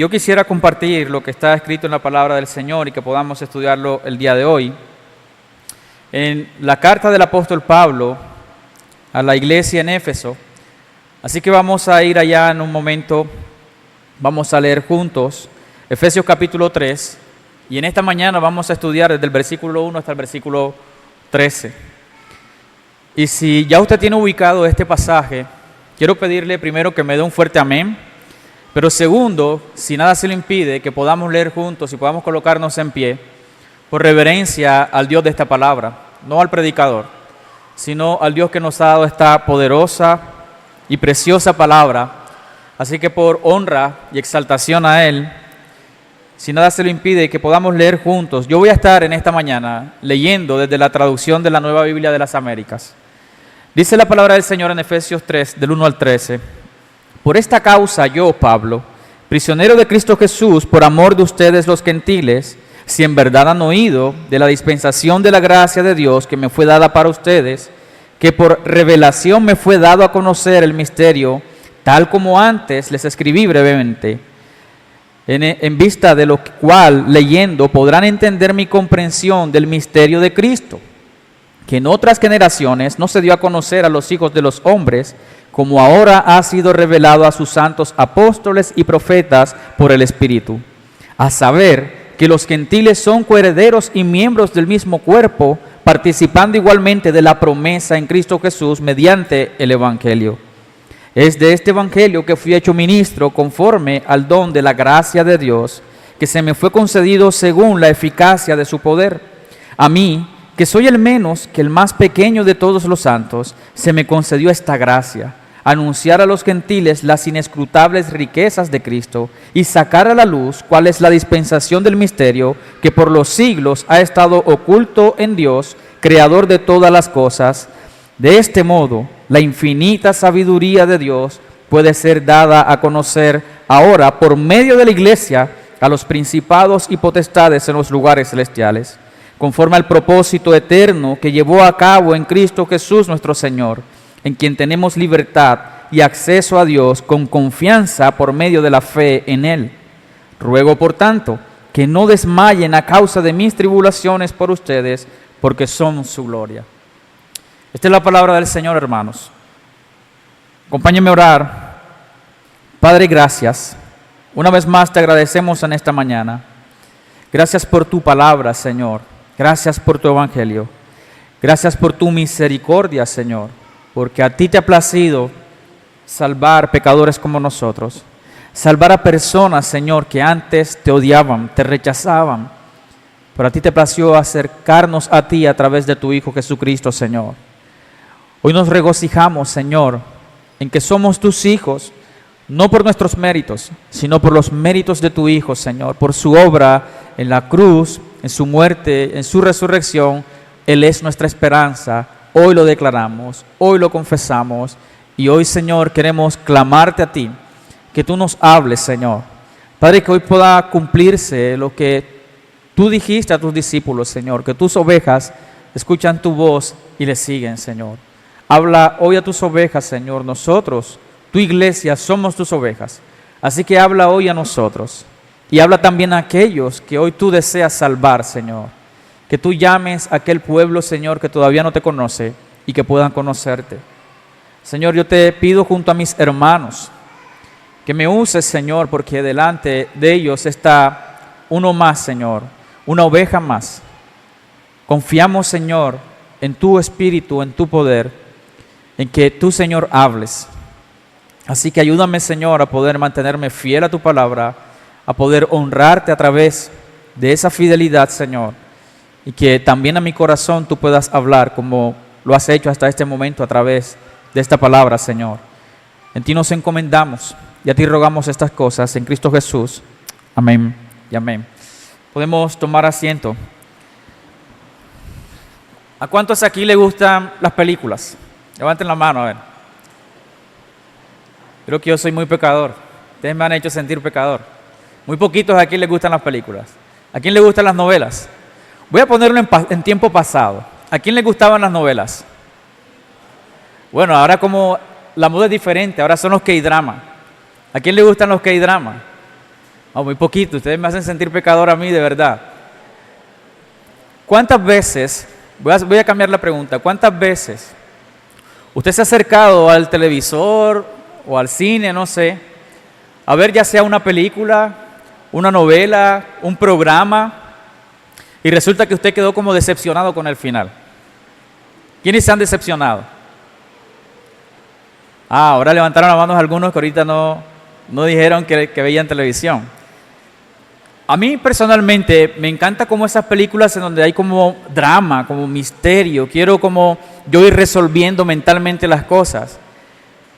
Yo quisiera compartir lo que está escrito en la palabra del Señor y que podamos estudiarlo el día de hoy. En la carta del apóstol Pablo a la iglesia en Éfeso. Así que vamos a ir allá en un momento, vamos a leer juntos Efesios capítulo 3 y en esta mañana vamos a estudiar desde el versículo 1 hasta el versículo 13. Y si ya usted tiene ubicado este pasaje, quiero pedirle primero que me dé un fuerte amén, pero segundo, si nada se lo impide, que podamos leer juntos y podamos colocarnos en pie por reverencia al Dios de esta palabra, no al predicador, sino al Dios que nos ha dado esta poderosa y preciosa palabra. Así que por honra y exaltación a Él, si nada se lo impide, que podamos leer juntos. Yo voy a estar en esta mañana leyendo desde la traducción de la Nueva Biblia de las Américas. Dice la palabra del Señor en Efesios 3, del 1 al 13. Por esta causa yo, Pablo, prisionero de Cristo Jesús, por amor de ustedes los gentiles, si en verdad han oído de la dispensación de la gracia de Dios que me fue dada para ustedes, que por revelación me fue dado a conocer el misterio, tal como antes les escribí brevemente, en vista de lo cual, leyendo, podrán entender mi comprensión del misterio de Cristo, que en otras generaciones no se dio a conocer a los hijos de los hombres, como ahora ha sido revelado a sus santos apóstoles y profetas por el Espíritu, a saber que los gentiles son coherederos y miembros del mismo cuerpo, participando igualmente de la promesa en Cristo Jesús mediante el Evangelio. Es de este Evangelio que fui hecho ministro conforme al don de la gracia de Dios, que se me fue concedido según la eficacia de su poder. A mí, que soy el menos que el más pequeño de todos los santos, se me concedió esta gracia, anunciar a los gentiles las inescrutables riquezas de Cristo y sacar a la luz cuál es la dispensación del misterio que por los siglos ha estado oculto en Dios, creador de todas las cosas. De este modo, la infinita sabiduría de Dios puede ser dada a conocer ahora por medio de la iglesia a los principados y potestades en los lugares celestiales, conforme al propósito eterno que llevó a cabo en Cristo Jesús nuestro Señor, en quien tenemos libertad y acceso a Dios con confianza por medio de la fe en Él. Ruego, por tanto, que no desmayen a causa de mis tribulaciones por ustedes, porque son su gloria. Esta es la palabra del Señor, hermanos. Acompáñenme a orar. Padre, gracias. Una vez más te agradecemos en esta mañana. Gracias por tu palabra, Señor. Gracias por tu evangelio. Gracias por tu misericordia, Señor, porque a ti te ha placido salvar pecadores como nosotros, salvar a personas, Señor, que antes te odiaban, te rechazaban, pero a ti te plació acercarnos a ti a través de tu Hijo Jesucristo, Señor. Hoy nos regocijamos, Señor, en que somos tus hijos, no por nuestros méritos, sino por los méritos de tu Hijo, Señor, por su obra en la cruz, en su muerte, en su resurrección. Él es nuestra esperanza. Hoy lo declaramos, hoy lo confesamos y hoy, Señor, queremos clamarte a ti, que tú nos hables, Señor. Padre, que hoy pueda cumplirse lo que tú dijiste a tus discípulos, Señor, que tus ovejas escuchan tu voz y le siguen, Señor. Habla hoy a tus ovejas, Señor. Nosotros, tu iglesia, somos tus ovejas. Así que habla hoy a nosotros y habla también a aquellos que hoy tú deseas salvar, Señor. Que tú llames a aquel pueblo, Señor, que todavía no te conoce y que puedan conocerte. Señor, yo te pido junto a mis hermanos que me uses, Señor, porque delante de ellos está uno más, Señor, una oveja más. Confiamos, Señor, en tu espíritu, en tu poder, en que tú, Señor, hables. Así que ayúdame, Señor, a poder mantenerme fiel a tu palabra, a poder honrarte a través de esa fidelidad, Señor. Y que también a mi corazón tú puedas hablar como lo has hecho hasta este momento a través de esta palabra, Señor. En ti nos encomendamos y a ti rogamos estas cosas en Cristo Jesús. Amén y amén. Podemos tomar asiento. ¿A cuántos aquí le gustan las películas? Levanten la mano, a ver. Creo que yo soy muy pecador. Ustedes me han hecho sentir pecador. Muy poquitos aquí les gustan las películas. ¿A quién le gustan las novelas? Voy a ponerlo en tiempo pasado. ¿A quién le gustaban las novelas? Bueno, ahora como la moda es diferente, ahora son los K-drama. ¿A quién le gustan los K-drama? Oh, muy poquito, ustedes me hacen sentir pecador a mí, de verdad. ¿Cuántas veces, voy a cambiar la pregunta, cuántas veces usted se ha acercado al televisor o al cine, no sé, a ver ya sea una película, una novela, un programa, y resulta que usted quedó como decepcionado con el final? ¿Quiénes se han decepcionado? Ahora levantaron las manos algunos que ahorita no dijeron que veían televisión. A mí personalmente me encanta como esas películas en donde hay como drama, como misterio. Quiero como yo ir resolviendo mentalmente las cosas.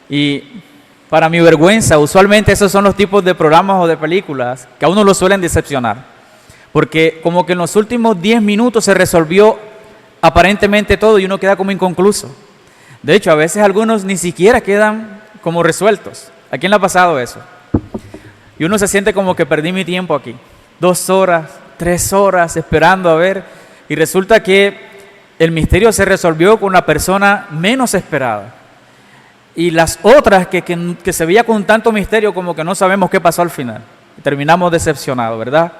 Y para mi vergüenza, usualmente esos son los tipos de programas o de películas que a uno lo suelen decepcionar. Porque como que en los últimos 10 minutos se resolvió aparentemente todo y uno queda como inconcluso. De hecho, a veces algunos ni siquiera quedan como resueltos. ¿A quién le ha pasado eso? Y uno se siente como que perdí mi tiempo aquí. 2 horas, 3 horas esperando a ver. Y resulta que el misterio se resolvió con la persona menos esperada. Y las otras que se veía con tanto misterio como que no sabemos qué pasó al final. Terminamos decepcionados, ¿verdad?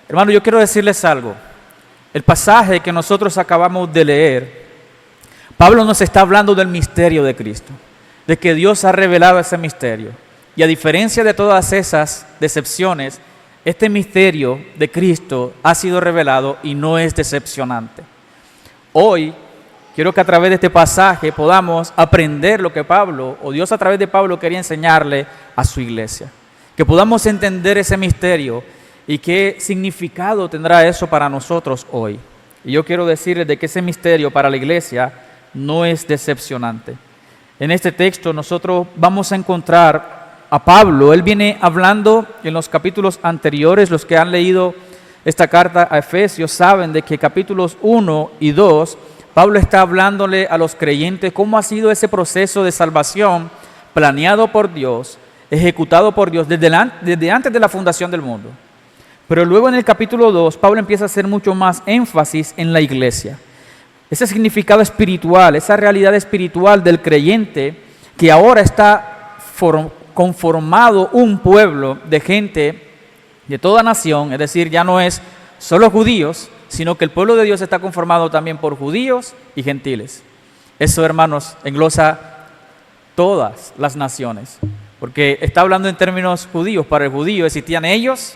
Hermano, yo quiero decirles algo. El pasaje que nosotros acabamos de leer, Pablo nos está hablando del misterio de Cristo, de que Dios ha revelado ese misterio. Y a diferencia de todas esas decepciones, este misterio de Cristo ha sido revelado y no es decepcionante. Hoy quiero que a través de este pasaje podamos aprender lo que Pablo, o Dios a través de Pablo quería enseñarle a su iglesia. Que podamos entender ese misterio y qué significado tendrá eso para nosotros hoy. Y yo quiero decirles de que ese misterio para la iglesia no es decepcionante. En este texto nosotros vamos a encontrar a Pablo. Él viene hablando en los capítulos anteriores. Los que han leído esta carta a Efesios saben de que capítulos 1 y 2, Pablo está hablándole a los creyentes cómo ha sido ese proceso de salvación planeado por Dios, ejecutado por Dios desde antes de la fundación del mundo. Pero luego en el capítulo 2, Pablo empieza a hacer mucho más énfasis en la iglesia. Ese significado espiritual, esa realidad espiritual del creyente que ahora está conformado un pueblo de gente de toda nación, es decir, ya no es solo judíos, sino que el pueblo de Dios está conformado también por judíos y gentiles. Eso, hermanos, englosa todas las naciones, porque está hablando en términos judíos. Para el judío existían ellos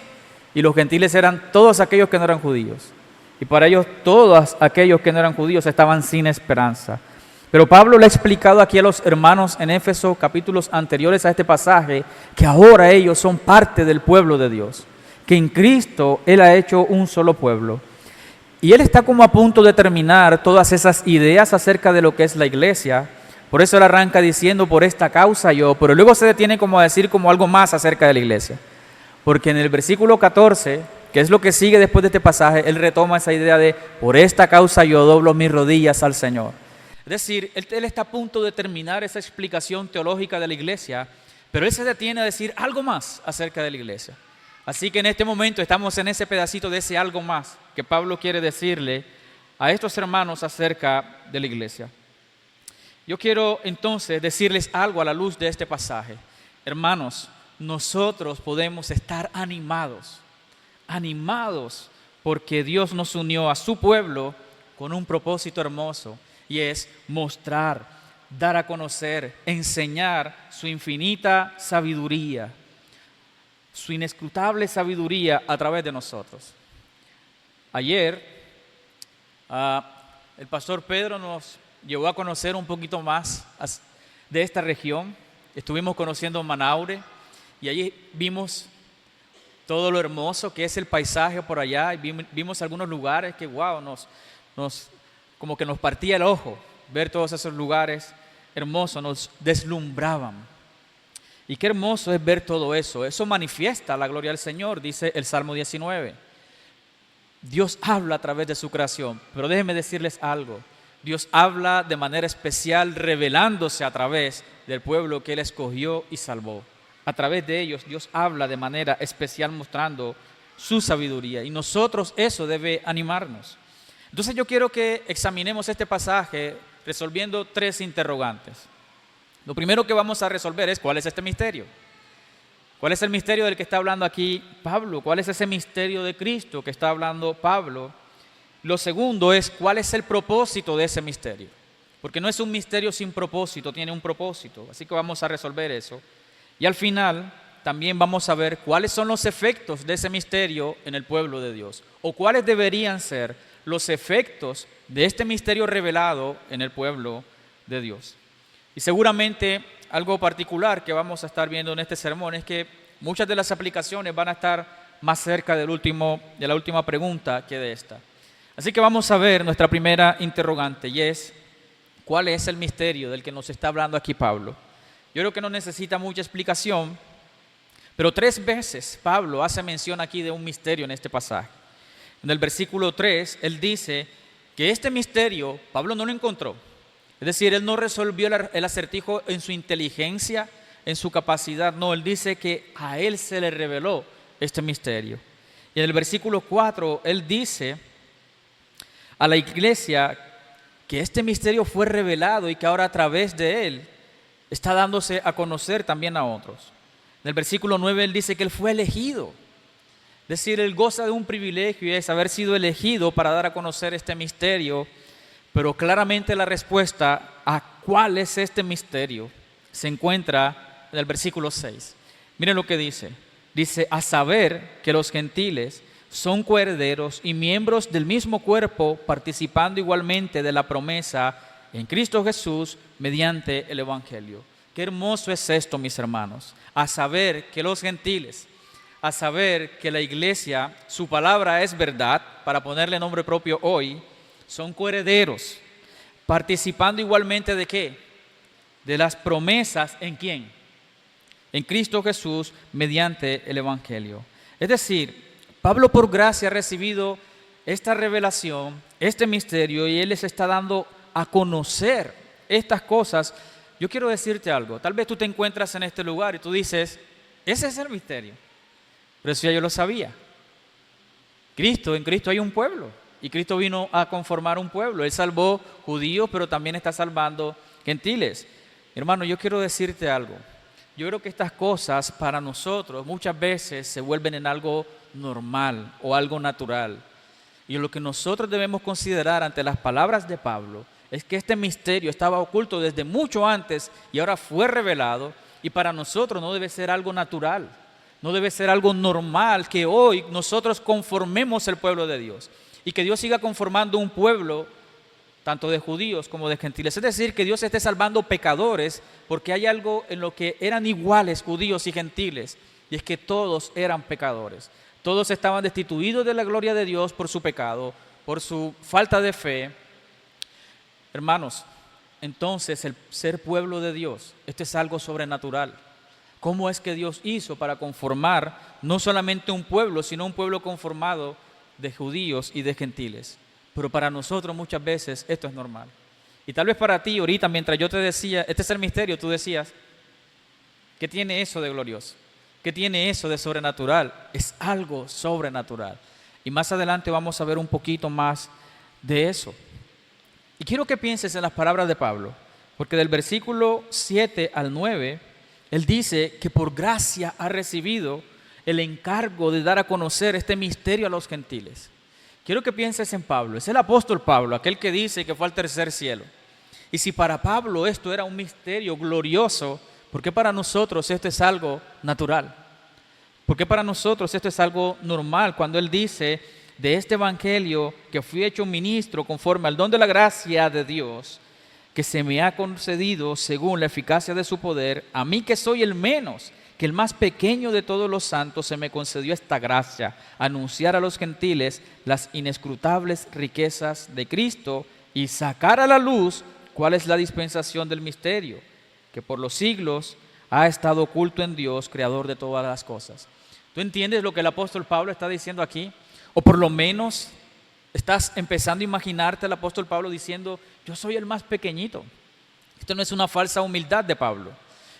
y los gentiles eran todos aquellos que no eran judíos. Y para ellos todos aquellos que no eran judíos estaban sin esperanza. Pero Pablo le ha explicado aquí a los hermanos en Éfeso, capítulos anteriores a este pasaje, que ahora ellos son parte del pueblo de Dios, que en Cristo Él ha hecho un solo pueblo. Y Él está como a punto de terminar todas esas ideas acerca de lo que es la iglesia. Por eso Él arranca diciendo, por esta causa yo, pero luego se detiene como a decir como algo más acerca de la iglesia. Porque en el versículo 14, que es lo que sigue después de este pasaje, Él retoma esa idea de, por esta causa yo doblo mis rodillas al Señor. Es decir, él está a punto de terminar esa explicación teológica de la iglesia, pero Él se detiene a decir algo más acerca de la iglesia. Así que en este momento estamos en ese pedacito de ese algo más que Pablo quiere decirle a estos hermanos acerca de la iglesia. Yo quiero entonces decirles algo a la luz de este pasaje. Hermanos, nosotros podemos estar animados porque Dios nos unió a su pueblo con un propósito hermoso, y es mostrar, dar a conocer, enseñar su infinita sabiduría, su inescrutable sabiduría a través de nosotros. Ayer, el pastor Pedro nos llevó a conocer un poquito más de esta región. Estuvimos conociendo Manaure y allí vimos todo lo hermoso que es el paisaje por allá, y vimos algunos lugares que como que nos partía el ojo ver todos esos lugares hermosos, nos deslumbraban. Y qué hermoso es ver todo eso. Eso manifiesta la gloria del Señor, dice el Salmo 19. Dios habla a través de su creación, pero déjenme decirles algo. Dios habla de manera especial revelándose a través del pueblo que Él escogió y salvó. A través de ellos Dios habla de manera especial mostrando su sabiduría, y nosotros eso debe animarnos. Entonces yo quiero que examinemos este pasaje resolviendo 3 interrogantes. Lo primero que vamos a resolver es ¿cuál es este misterio? ¿Cuál es el misterio del que está hablando aquí Pablo? ¿Cuál es ese misterio de Cristo que está hablando Pablo? Lo segundo es, ¿cuál es el propósito de ese misterio? Porque no es un misterio sin propósito, tiene un propósito. Así que vamos a resolver eso. Y al final también vamos a ver cuáles son los efectos de ese misterio en el pueblo de Dios, o cuáles deberían ser los efectos de este misterio revelado en el pueblo de Dios. Y seguramente algo particular que vamos a estar viendo en este sermón es que muchas de las aplicaciones van a estar más cerca de la última pregunta que de esta. Así que vamos a ver nuestra primera interrogante, y es: ¿cuál es el misterio del que nos está hablando aquí Pablo? Yo creo que no necesita mucha explicación, pero 3 veces Pablo hace mención aquí de un misterio en este pasaje. En el versículo 3, él dice que este misterio Pablo no lo encontró. Es decir, él no resolvió el acertijo en su inteligencia, en su capacidad. No, él dice que a él se le reveló este misterio. Y en el versículo 4, él dice a la iglesia que este misterio fue revelado y que ahora a través de él está dándose a conocer también a otros. En el versículo 9 él dice que él fue elegido. Es decir, él goza de un privilegio y es haber sido elegido para dar a conocer este misterio. Pero claramente la respuesta a cuál es este misterio se encuentra en el versículo 6. Miren lo que dice. Dice: a saber que los gentiles son coherederos y miembros del mismo cuerpo, participando igualmente de la promesa en Cristo Jesús mediante el Evangelio. Qué hermoso es esto, mis hermanos. A saber que los gentiles, a saber que la iglesia, su palabra es verdad, para ponerle nombre propio hoy, son coherederos, participando igualmente ¿de qué? De las promesas, ¿en quién? En Cristo Jesús mediante el Evangelio. Es decir, Pablo por gracia ha recibido esta revelación, este misterio, y él les está dando a conocer estas cosas. Yo quiero decirte algo. Tal vez tú te encuentras en este lugar y tú dices: ese es el misterio. Pero eso ya yo lo sabía. En Cristo hay un pueblo. Y Cristo vino a conformar un pueblo. Él salvó judíos, pero también está salvando gentiles. Hermano, yo quiero decirte algo. Yo creo que estas cosas para nosotros muchas veces se vuelven en algo normal o algo natural. Y lo que nosotros debemos considerar ante las palabras de Pablo es que este misterio estaba oculto desde mucho antes y ahora fue revelado, y para nosotros no debe ser algo natural, no debe ser algo normal que hoy nosotros conformemos el pueblo de Dios y que Dios siga conformando un pueblo tanto de judíos como de gentiles. Es decir, que Dios esté salvando pecadores, porque hay algo en lo que eran iguales judíos y gentiles, y es que todos eran pecadores. Todos estaban destituidos de la gloria de Dios por su pecado, por su falta de fe. Hermanos, entonces el ser pueblo de Dios, esto es algo sobrenatural. ¿Cómo es que Dios hizo para conformar no solamente un pueblo, sino un pueblo conformado de judíos y de gentiles? Pero para nosotros muchas veces esto es normal. Y tal vez para ti ahorita, mientras yo te decía, este es el misterio, tú decías: ¿qué tiene eso de glorioso? ¿Qué tiene eso de sobrenatural? Es algo sobrenatural. Y más adelante vamos a ver un poquito más de eso. Y quiero que pienses en las palabras de Pablo, porque del versículo 7 al 9, él dice que por gracia ha recibido el encargo de dar a conocer este misterio a los gentiles. Quiero que pienses en Pablo. Es el apóstol Pablo, aquel que dice que fue al tercer cielo. Y si para Pablo esto era un misterio glorioso, ¿por qué para nosotros esto es algo natural? ¿Por qué para nosotros esto es algo normal? Cuando él dice: de este evangelio que fui hecho ministro conforme al don de la gracia de Dios, que se me ha concedido según la eficacia de su poder, a mí que soy el menos, que el más pequeño de todos los santos, se me concedió esta gracia: anunciar a los gentiles las inescrutables riquezas de Cristo y sacar a la luz cuál es la dispensación del misterio, que por los siglos ha estado oculto en Dios, creador de todas las cosas. ¿Tú entiendes lo que el apóstol Pablo está diciendo aquí? O por lo menos estás empezando a imaginarte al apóstol Pablo diciendo: yo soy el más pequeñito. Esto no es una falsa humildad de Pablo.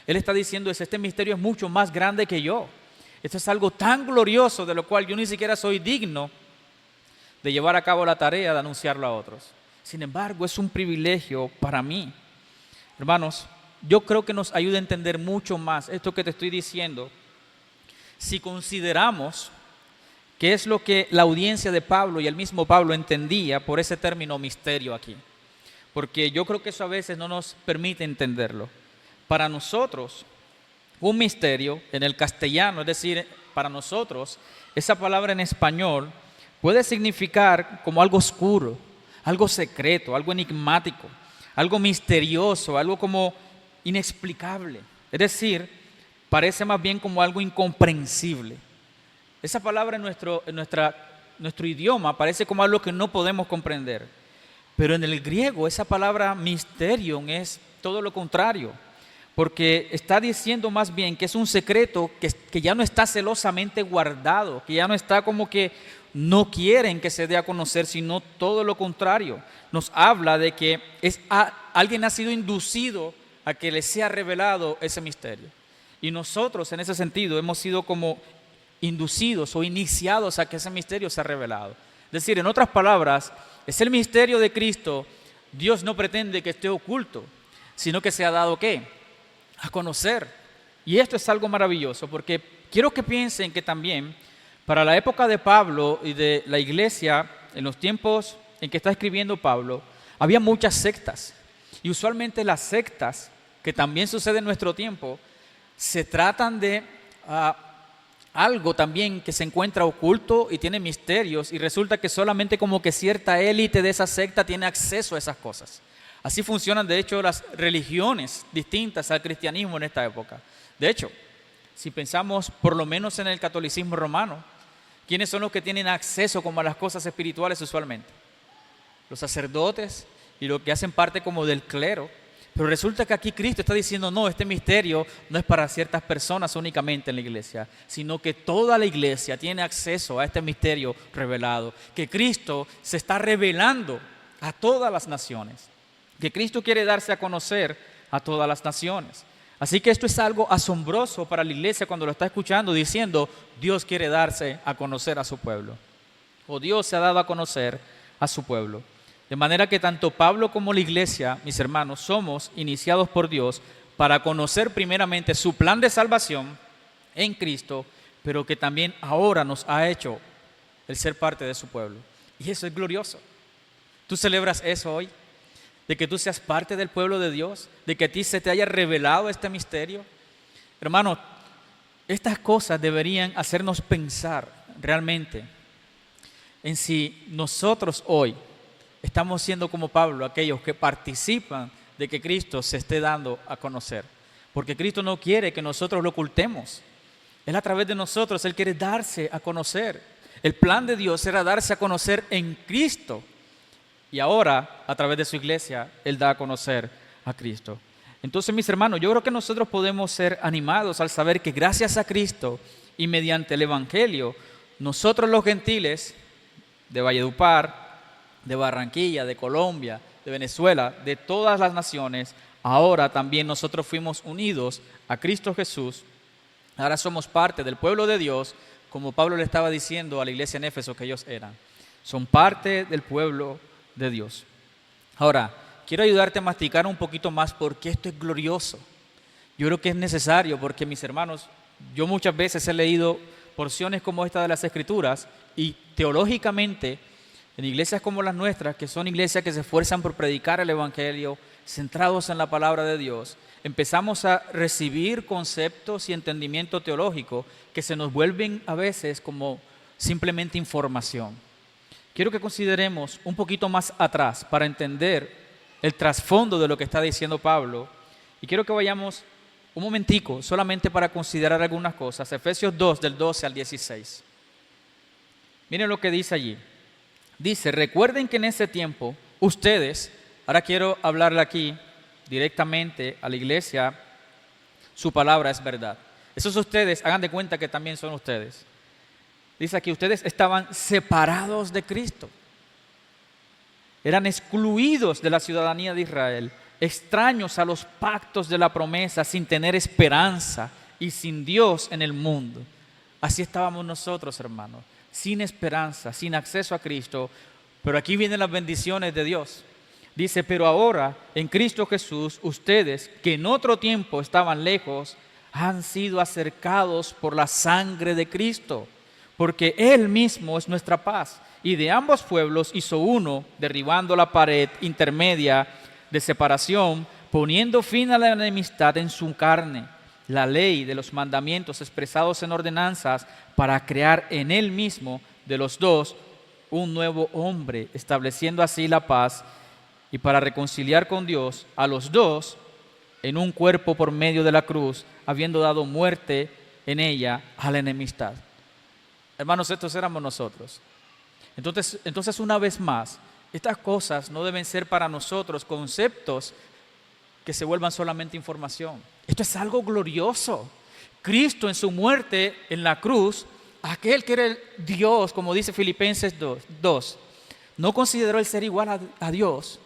Él está diciendo: este misterio es mucho más grande que yo. Esto es algo tan glorioso de lo cual yo ni siquiera soy digno de llevar a cabo la tarea de anunciarlo a otros. Sin embargo, es un privilegio para mí. Hermanos, yo creo que nos ayuda a entender mucho más esto que te estoy diciendo si consideramos qué es lo que la audiencia de Pablo y el mismo Pablo entendía por ese término misterio aquí. Porque yo creo que eso a veces no nos permite entenderlo. Para nosotros, un misterio en el castellano, es decir, para nosotros, esa palabra en español puede significar como algo oscuro, algo secreto, algo enigmático, algo misterioso, algo como inexplicable. Es decir, parece más bien como algo incomprensible. Esa palabra en nuestro idioma parece como algo que no podemos comprender. Pero en el griego esa palabra mysterion es todo lo contrario. Porque está diciendo más bien que es un secreto que ya no está celosamente guardado, que ya no está como que no quieren que se dé a conocer, sino todo lo contrario. Nos habla de que alguien ha sido inducido a que le sea revelado ese misterio. Y nosotros en ese sentido hemos sido como inducidos o iniciados a que ese misterio sea revelado. Es decir, en otras palabras, es el misterio de Cristo. Dios no pretende que esté oculto, sino que se ha dado ¿qué? A conocer. Y esto es algo maravilloso, porque quiero que piensen que también para la época de Pablo y de la iglesia, en los tiempos en que está escribiendo Pablo, había muchas sectas. Y usualmente las sectas, que también sucede en nuestro tiempo, se tratan de algo también que se encuentra oculto y tiene misterios, y resulta que solamente como que cierta élite de esa secta tiene acceso a esas cosas. Así funcionan, de hecho, las religiones distintas al cristianismo en esta época. De hecho, si pensamos por lo menos en el catolicismo romano, ¿quiénes son los que tienen acceso como a las cosas espirituales usualmente? Los sacerdotes y los que hacen parte como del clero. Pero resulta que aquí Cristo está diciendo, no, este misterio no es para ciertas personas únicamente en la iglesia, sino que toda la iglesia tiene acceso a este misterio revelado, que Cristo se está revelando a todas las naciones, que Cristo quiere darse a conocer a todas las naciones. Así que esto es algo asombroso para la iglesia cuando lo está escuchando, diciendo, Dios quiere darse a conocer a su pueblo, o Dios se ha dado a conocer a su pueblo. De manera que tanto Pablo como la iglesia, mis hermanos, somos iniciados por Dios para conocer primeramente su plan de salvación en Cristo, pero que también ahora nos ha hecho el ser parte de su pueblo. Y eso es glorioso. ¿Tú celebras eso hoy? De que tú seas parte del pueblo de Dios, de que a ti se te haya revelado este misterio. Hermanos, estas cosas deberían hacernos pensar realmente en si nosotros hoy estamos siendo como Pablo, aquellos que participan de que Cristo se esté dando a conocer. Porque Cristo no quiere que nosotros lo ocultemos. Él a través de nosotros, Él quiere darse a conocer. El plan de Dios era darse a conocer en Cristo. Y ahora, a través de su iglesia, Él da a conocer a Cristo. Entonces, mis hermanos, yo creo que nosotros podemos ser animados al saber que gracias a Cristo y mediante el Evangelio, nosotros los gentiles de Valledupar, de Barranquilla, de Colombia, de Venezuela, de todas las naciones, ahora también nosotros fuimos unidos a Cristo Jesús. Ahora somos parte del pueblo de Dios, como Pablo le estaba diciendo a la iglesia en Éfeso que ellos eran. Son parte del pueblo de Dios. Ahora, quiero ayudarte a masticar un poquito más porque esto es glorioso. Yo creo que es necesario porque, mis hermanos, yo muchas veces he leído porciones como esta de las Escrituras y teológicamente en iglesias como las nuestras, que son iglesias que se esfuerzan por predicar el Evangelio, centrados en la palabra de Dios, empezamos a recibir conceptos y entendimiento teológico que se nos vuelven a veces como simplemente información. Quiero que consideremos un poquito más atrás para entender el trasfondo de lo que está diciendo Pablo. Y quiero que vayamos un momentico solamente para considerar algunas cosas. Efesios 2, del 12 al 16. Miren lo que dice allí. Dice, recuerden que en ese tiempo ustedes, ahora quiero hablarle aquí directamente a la iglesia, su palabra es verdad. Esos ustedes, hagan de cuenta que también son ustedes. Dice aquí, ustedes estaban separados de Cristo. Eran excluidos de la ciudadanía de Israel, extraños a los pactos de la promesa, sin tener esperanza y sin Dios en el mundo. Así estábamos nosotros, hermanos. Sin esperanza, sin acceso a Cristo, pero aquí vienen las bendiciones de Dios. Dice, pero ahora en Cristo Jesús, ustedes que en otro tiempo estaban lejos, han sido acercados por la sangre de Cristo, porque Él mismo es nuestra paz. Y de ambos pueblos hizo uno, derribando la pared intermedia de separación, poniendo fin a la enemistad en su carne, la ley de los mandamientos expresados en ordenanzas, para crear en Él mismo de los dos un nuevo hombre, estableciendo así la paz, y para reconciliar con Dios a los dos en un cuerpo por medio de la cruz, habiendo dado muerte en ella a la enemistad. Hermanos, estos éramos nosotros. Entonces, una vez más, estas cosas no deben ser para nosotros conceptos que se vuelvan solamente información. Esto es algo glorioso. Cristo en su muerte en la cruz, aquel que era el Dios, como dice Filipenses 2, no consideró el ser igual a Dios,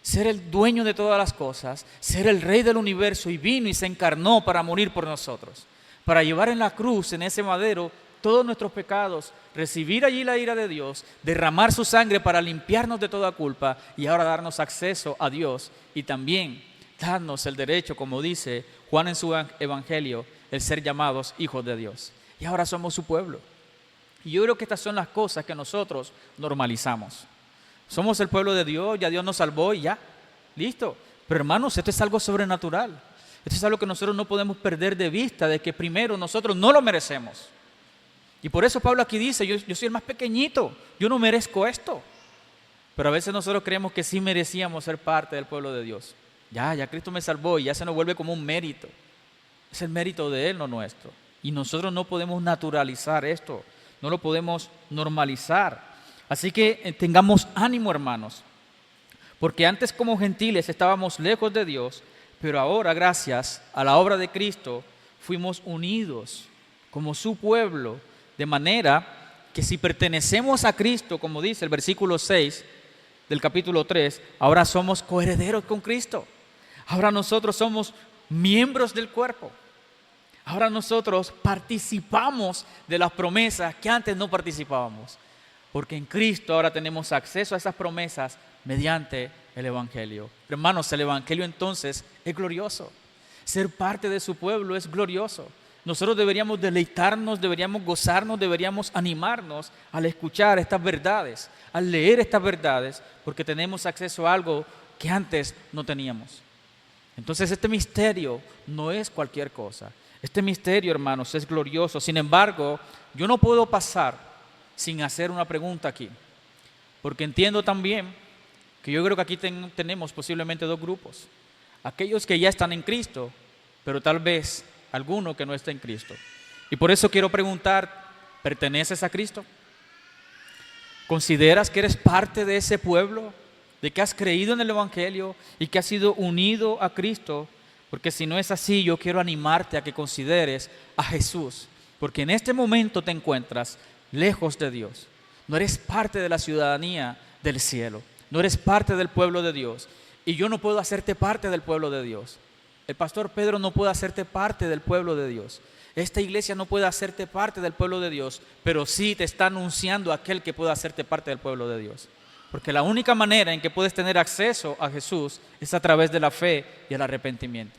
ser el dueño de todas las cosas, ser el rey del universo, y vino y se encarnó para morir por nosotros, para llevar en la cruz, en ese madero, todos nuestros pecados, recibir allí la ira de Dios, derramar su sangre para limpiarnos de toda culpa y ahora darnos acceso a Dios y también darnos el derecho, como dice Juan en su evangelio, el ser llamados hijos de Dios. Y ahora somos su pueblo. Y yo creo que estas son las cosas que nosotros normalizamos. Somos el pueblo de Dios, ya Dios nos salvó y ya, listo. Pero hermanos, esto es algo sobrenatural. Esto es algo que nosotros no podemos perder de vista, de que primero nosotros no lo merecemos. Y por eso Pablo aquí dice, yo soy el más pequeñito, yo no merezco esto. Pero a veces nosotros creemos que sí merecíamos ser parte del pueblo de Dios. Ya Cristo me salvó y ya se nos vuelve como un mérito. Es el mérito de Él, no nuestro. Y nosotros no podemos naturalizar esto, no lo podemos normalizar. Así que tengamos ánimo, hermanos, porque antes como gentiles estábamos lejos de Dios, pero ahora gracias a la obra de Cristo fuimos unidos como su pueblo, de manera que si pertenecemos a Cristo, como dice el versículo 6 del capítulo 3, ahora somos coherederos con Cristo. Ahora nosotros somos miembros del cuerpo. Ahora nosotros participamos de las promesas que antes no participábamos. Porque en Cristo ahora tenemos acceso a esas promesas mediante el Evangelio. Hermanos, el Evangelio entonces es glorioso. Ser parte de su pueblo es glorioso. Nosotros deberíamos deleitarnos, deberíamos gozarnos, deberíamos animarnos al escuchar estas verdades, al leer estas verdades, porque tenemos acceso a algo que antes no teníamos. Entonces este misterio no es cualquier cosa. Este misterio, hermanos, es glorioso. Sin embargo, yo no puedo pasar sin hacer una pregunta aquí, porque entiendo también que yo creo que aquí tenemos posiblemente dos grupos. Aquellos que ya están en Cristo, pero tal vez alguno que no está en Cristo. Y por eso quiero preguntar, ¿perteneces a Cristo? ¿Consideras que eres parte de ese pueblo, de que has creído en el Evangelio y que has sido unido a Cristo? Porque si no es así, yo quiero animarte a que consideres a Jesús, porque en este momento te encuentras lejos de Dios. No eres parte de la ciudadanía del cielo, no eres parte del pueblo de Dios, y yo no puedo hacerte parte del pueblo de Dios. El pastor Pedro no puede hacerte parte del pueblo de Dios. Esta iglesia no puede hacerte parte del pueblo de Dios, pero sí te está anunciando a aquel que puede hacerte parte del pueblo de Dios. Porque la única manera en que puedes tener acceso a Jesús es a través de la fe y el arrepentimiento.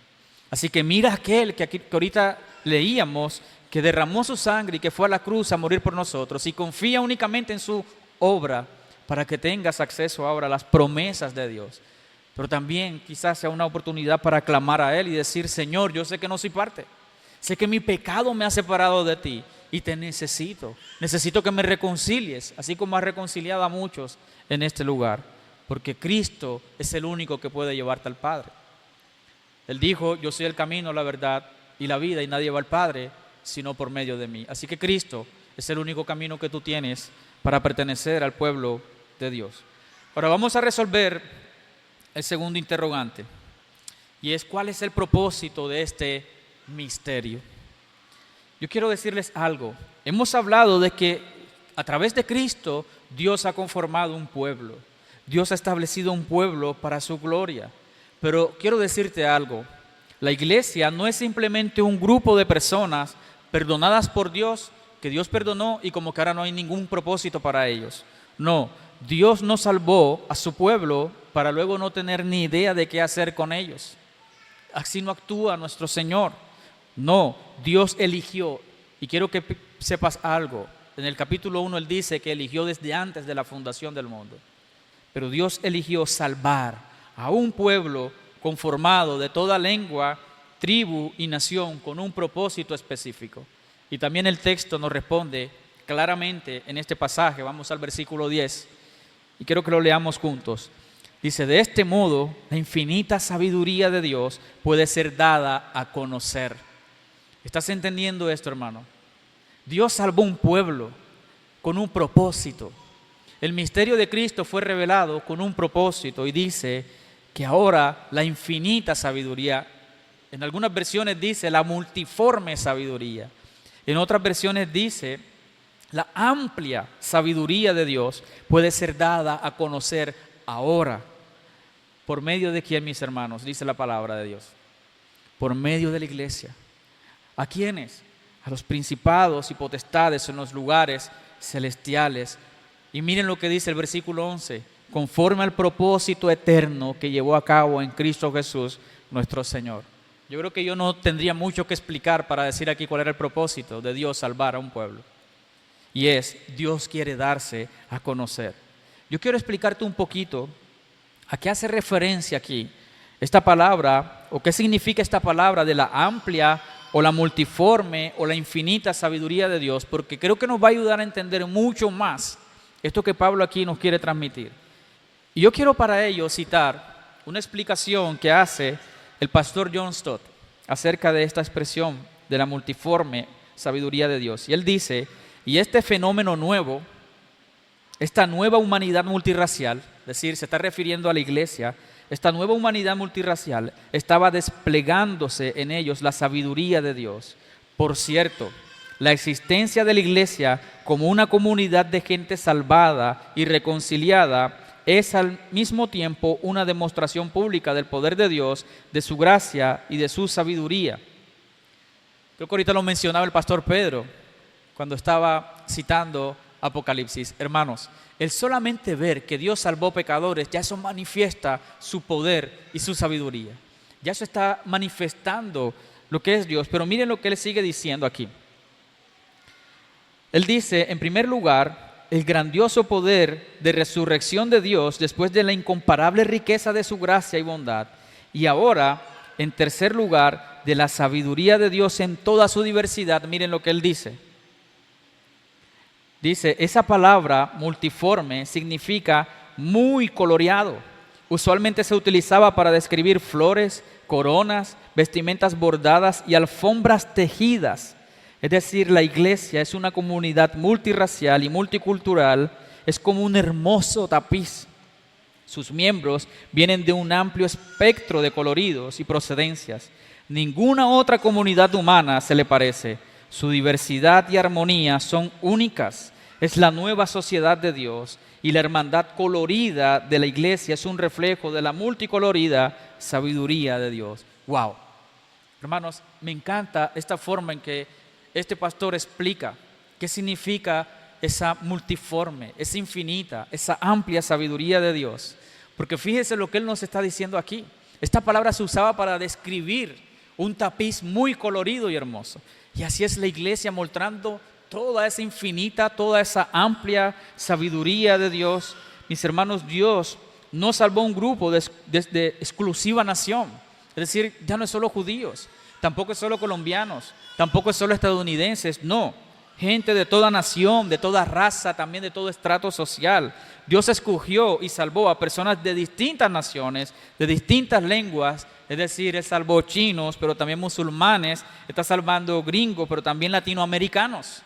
Así que mira aquel que ahorita leíamos, que derramó su sangre y que fue a la cruz a morir por nosotros, y confía únicamente en su obra para que tengas acceso ahora a las promesas de Dios. Pero también quizás sea una oportunidad para clamar a Él y decir: Señor, yo sé que no soy parte, sé que mi pecado me ha separado de ti y te necesito que me reconcilies, así como has reconciliado a muchos en este lugar, porque Cristo es el único que puede llevarte al Padre. Él dijo: yo soy el camino, la verdad y la vida, y nadie va al Padre sino por medio de mí. Así que Cristo es el único camino que tú tienes para pertenecer al pueblo de Dios. Ahora vamos a resolver el segundo interrogante, y es: ¿cuál es el propósito de este misterio? Yo quiero decirles algo. Hemos hablado de que a través de Cristo Dios ha conformado un pueblo. Dios ha establecido un pueblo para su gloria. Pero quiero decirte algo. La iglesia no es simplemente un grupo de personas perdonadas por Dios, que Dios perdonó y como que ahora no hay ningún propósito para ellos. No, Dios no salvó a su pueblo para luego no tener ni idea de qué hacer con ellos. Así no actúa nuestro Señor. No, Dios eligió. Y quiero que sepas algo. En el capítulo 1 Él dice que eligió desde antes de la fundación del mundo. Pero Dios eligió salvar a un pueblo conformado de toda lengua, tribu y nación con un propósito específico. Y también el texto nos responde claramente en este pasaje. Vamos al versículo 10 y quiero que lo leamos juntos. Dice, de este modo la infinita sabiduría de Dios puede ser dada a conocer. ¿Estás entendiendo esto, hermano? Dios salvó un pueblo con un propósito. El misterio de Cristo fue revelado con un propósito y dice que ahora la infinita sabiduría, en algunas versiones dice la multiforme sabiduría, en otras versiones dice la amplia sabiduría de Dios puede ser dada a conocer ahora. ¿Por medio de quién, mis hermanos? Dice la palabra de Dios. Por medio de la iglesia. ¿A quiénes? A los principados y potestades en los lugares celestiales. Y miren lo que dice el versículo 11. Conforme al propósito eterno que llevó a cabo en Cristo Jesús, nuestro Señor. Yo creo que yo no tendría mucho que explicar para decir aquí cuál era el propósito de Dios salvar a un pueblo. Y es, Dios quiere darse a conocer. Yo quiero explicarte un poquito a qué hace referencia aquí esta palabra, o qué significa esta palabra de la amplia o la multiforme o la infinita sabiduría de Dios, porque creo que nos va a ayudar a entender mucho más esto que Pablo aquí nos quiere transmitir. Y yo quiero para ello citar una explicación que hace el pastor John Stott acerca de esta expresión de la multiforme sabiduría de Dios. Y él dice, y este fenómeno nuevo, esta nueva humanidad multirracial, es decir, se está refiriendo a la iglesia, esta nueva humanidad multirracial estaba desplegándose en ellos la sabiduría de Dios. Por cierto, la existencia de la iglesia como una comunidad de gente salvada y reconciliada es al mismo tiempo una demostración pública del poder de Dios, de su gracia y de su sabiduría. Creo que ahorita lo mencionaba el pastor Pedro cuando estaba citando Apocalipsis. Hermanos, el solamente ver que Dios salvó pecadores, ya eso manifiesta su poder y su sabiduría. Ya eso está manifestando lo que es Dios. Pero miren lo que él sigue diciendo aquí. Él dice, en primer lugar, el grandioso poder de resurrección de Dios después de la incomparable riqueza de su gracia y bondad. Y ahora, en tercer lugar, de la sabiduría de Dios en toda su diversidad. Miren lo que él dice. Dice, esa palabra multiforme significa muy coloreado. Usualmente se utilizaba para describir flores, coronas, vestimentas bordadas y alfombras tejidas. Es decir, la iglesia es una comunidad multirracial y multicultural, es como un hermoso tapiz. Sus miembros vienen de un amplio espectro de coloridos y procedencias. Ninguna otra comunidad humana se le parece. Su diversidad y armonía son únicas. Es la nueva sociedad de Dios y la hermandad colorida de la iglesia es un reflejo de la multicolorida sabiduría de Dios. ¡Wow! Hermanos, me encanta esta forma en que este pastor explica qué significa esa multiforme, esa infinita, esa amplia sabiduría de Dios. Porque fíjese lo que él nos está diciendo aquí. Esta palabra se usaba para describir un tapiz muy colorido y hermoso. Y así es la iglesia mostrando toda esa infinita, toda esa amplia sabiduría de Dios. Mis hermanos, Dios no salvó un grupo de exclusiva nación. Es decir, ya no es solo judíos, tampoco es solo colombianos, tampoco es solo estadounidenses, no. Gente de toda nación, de toda raza, también de todo estrato social. Dios escogió y salvó a personas de distintas naciones, de distintas lenguas. Es decir, Él salvó chinos, pero también musulmanes, está salvando gringos, pero también latinoamericanos,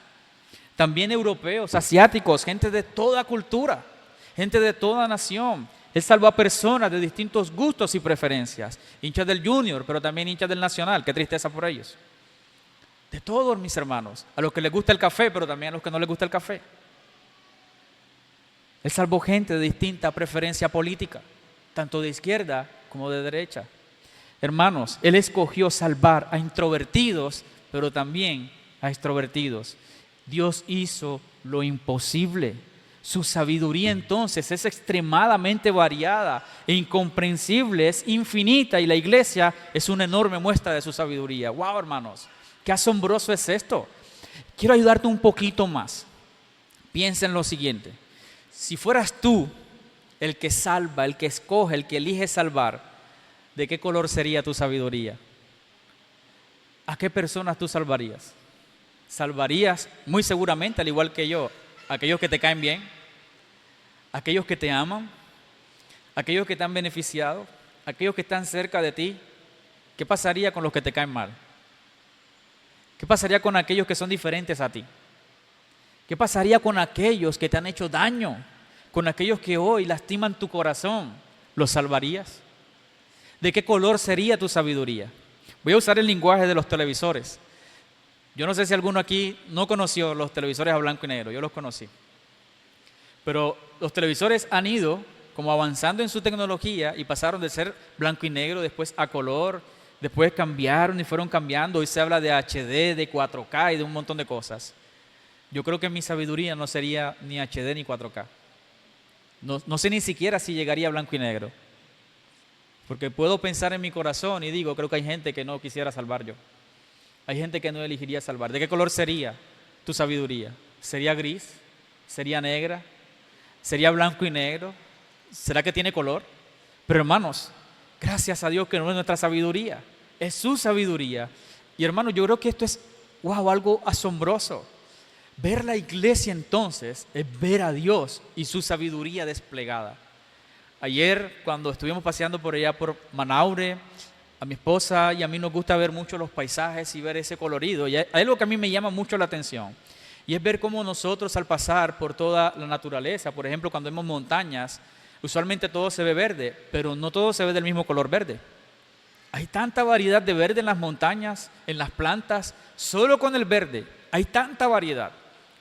también europeos, asiáticos, gente de toda cultura, gente de toda nación. Él salvó a personas de distintos gustos y preferencias, hinchas del Junior, pero también hinchas del Nacional, qué tristeza por ellos. De todos, mis hermanos, a los que les gusta el café, pero también a los que no les gusta el café. Él salvó gente de distinta preferencia política, tanto de izquierda como de derecha. Hermanos, Él escogió salvar a introvertidos, pero también a extrovertidos. Dios hizo lo imposible. Su sabiduría entonces es extremadamente variada e incomprensible, es infinita, y la iglesia es una enorme muestra de su sabiduría. ¡Wow, hermanos! ¡Qué asombroso es esto! Quiero ayudarte un poquito más. Piensa en lo siguiente. Si fueras tú el que salva, el que escoge, el que elige salvar, ¿de qué color sería tu sabiduría? ¿A qué personas tú salvarías? Salvarías muy seguramente, al igual que yo, aquellos que te caen bien, aquellos que te aman, aquellos que te han beneficiado, aquellos que están cerca de ti. ¿Qué pasaría con los que te caen mal? ¿Qué pasaría con aquellos que son diferentes a ti? ¿Qué pasaría con aquellos que te han hecho daño? Con aquellos que hoy lastiman tu corazón. ¿Los salvarías? ¿De qué color sería tu sabiduría? Voy a usar el lenguaje de los televisores. Yo no sé si alguno aquí no conoció los televisores a blanco y negro. Yo los conocí. Pero los televisores han ido como avanzando en su tecnología y pasaron de ser blanco y negro después a color, después cambiaron y fueron cambiando. Hoy se habla de HD, de 4K y de un montón de cosas. Yo creo que mi sabiduría no sería ni HD ni 4K. No sé ni siquiera si llegaría a blanco y negro. Porque puedo pensar en mi corazón y digo, creo que hay gente que no quisiera salvar yo. Hay gente que no elegiría salvar. ¿De qué color sería tu sabiduría? ¿Sería gris? ¿Sería negra? ¿Sería blanco y negro? ¿Será que tiene color? Pero hermanos, gracias a Dios que no es nuestra sabiduría, es su sabiduría. Y hermanos, yo creo que esto es, wow, algo asombroso. Ver la iglesia entonces es ver a Dios y su sabiduría desplegada. Ayer cuando estuvimos paseando por allá por Manaure, a mi esposa y a mí nos gusta ver mucho los paisajes y ver ese colorido. Y hay algo que a mí me llama mucho la atención. Y es ver cómo nosotros al pasar por toda la naturaleza, por ejemplo cuando vemos montañas, usualmente todo se ve verde, pero no todo se ve del mismo color verde. Hay tanta variedad de verde en las montañas, en las plantas, solo con el verde. Hay tanta variedad.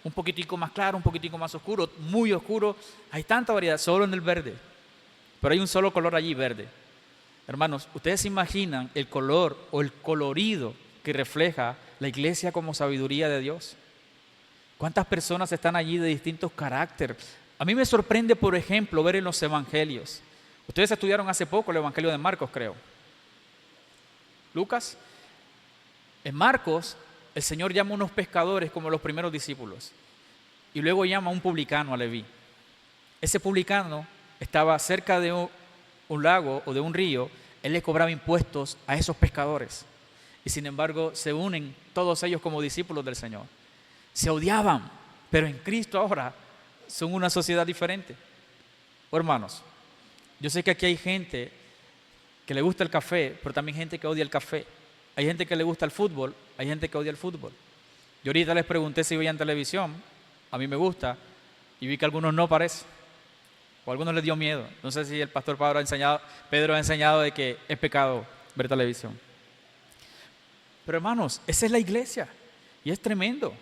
Un poquitico más claro, un poquitico más oscuro, muy oscuro. Hay tanta variedad solo en el verde. Pero hay un solo color allí, verde. Hermanos, ¿ustedes se imaginan el color o el colorido que refleja la iglesia como sabiduría de Dios? ¿Cuántas personas están allí de distintos caracteres? A mí me sorprende, por ejemplo, ver en los evangelios. Ustedes estudiaron hace poco el evangelio de Marcos, creo. Lucas. En Marcos, el Señor llama a unos pescadores como los primeros discípulos. Y luego llama a un publicano, a Leví. Ese publicano estaba cerca de un lago o de un río. Él le cobraba impuestos a esos pescadores. Y sin embargo, se unen todos ellos como discípulos del Señor. Se odiaban, pero en Cristo ahora son una sociedad diferente. Oh, hermanos, yo sé que aquí hay gente que le gusta el café, pero también gente que odia el café. Hay gente que le gusta el fútbol, hay gente que odia el fútbol. Yo ahorita les pregunté si veían televisión, a mí me gusta, y vi que a algunos no parece, o a algunos les dio miedo. No sé si el pastor Pedro ha enseñado de que es pecado ver televisión. Pero hermanos, esa es la iglesia, y es tremendo.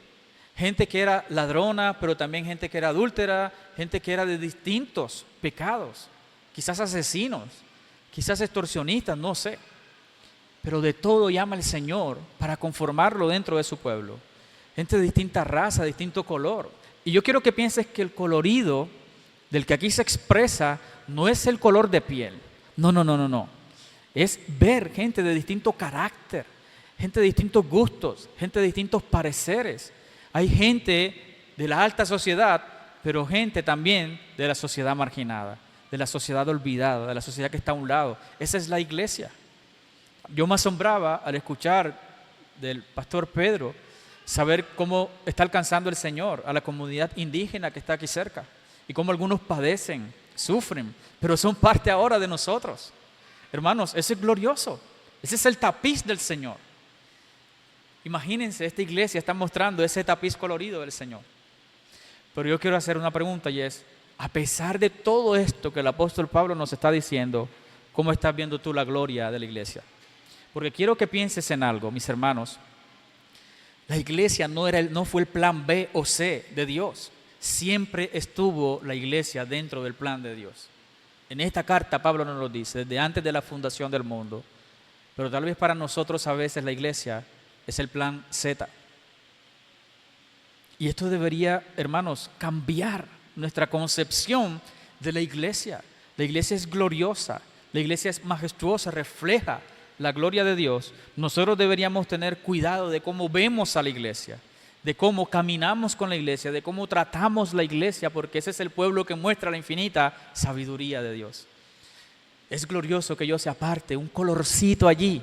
Gente que era ladrona, pero también gente que era adúltera, gente que era de distintos pecados, quizás asesinos, quizás extorsionistas, no sé. Pero de todo llama el Señor para conformarlo dentro de su pueblo. Gente de distinta raza, de distinto color. Y yo quiero que pienses que el colorido del que aquí se expresa no es el color de piel. No. Es ver gente de distinto carácter, gente de distintos gustos, gente de distintos pareceres. Hay gente de la alta sociedad, pero gente también de la sociedad marginada, de la sociedad olvidada, de la sociedad que está a un lado. Esa es la iglesia. Yo me asombraba al escuchar del pastor Pedro, saber cómo está alcanzando el Señor a la comunidad indígena que está aquí cerca y cómo algunos padecen, sufren, pero son parte ahora de nosotros. Hermanos, eso es glorioso. Ese es el tapiz del Señor. Imagínense, esta iglesia está mostrando ese tapiz colorido del Señor. Pero yo quiero hacer una pregunta y es, a pesar de todo esto que el apóstol Pablo nos está diciendo, ¿cómo estás viendo tú la gloria de la iglesia? Porque quiero que pienses en algo, mis hermanos. La iglesia no fue el plan B o C de Dios. Siempre estuvo la iglesia dentro del plan de Dios. En esta carta Pablo nos lo dice, desde antes de la fundación del mundo. Pero tal vez para nosotros a veces la iglesia es el plan Z. Y esto debería, hermanos, cambiar nuestra concepción de la iglesia. La iglesia es gloriosa, la iglesia es majestuosa, refleja la gloria de Dios. Nosotros deberíamos tener cuidado de cómo vemos a la iglesia, de cómo caminamos con la iglesia, de cómo tratamos la iglesia, porque ese es el pueblo que muestra la infinita sabiduría de Dios. Es glorioso que yo sea parte, un colorcito allí,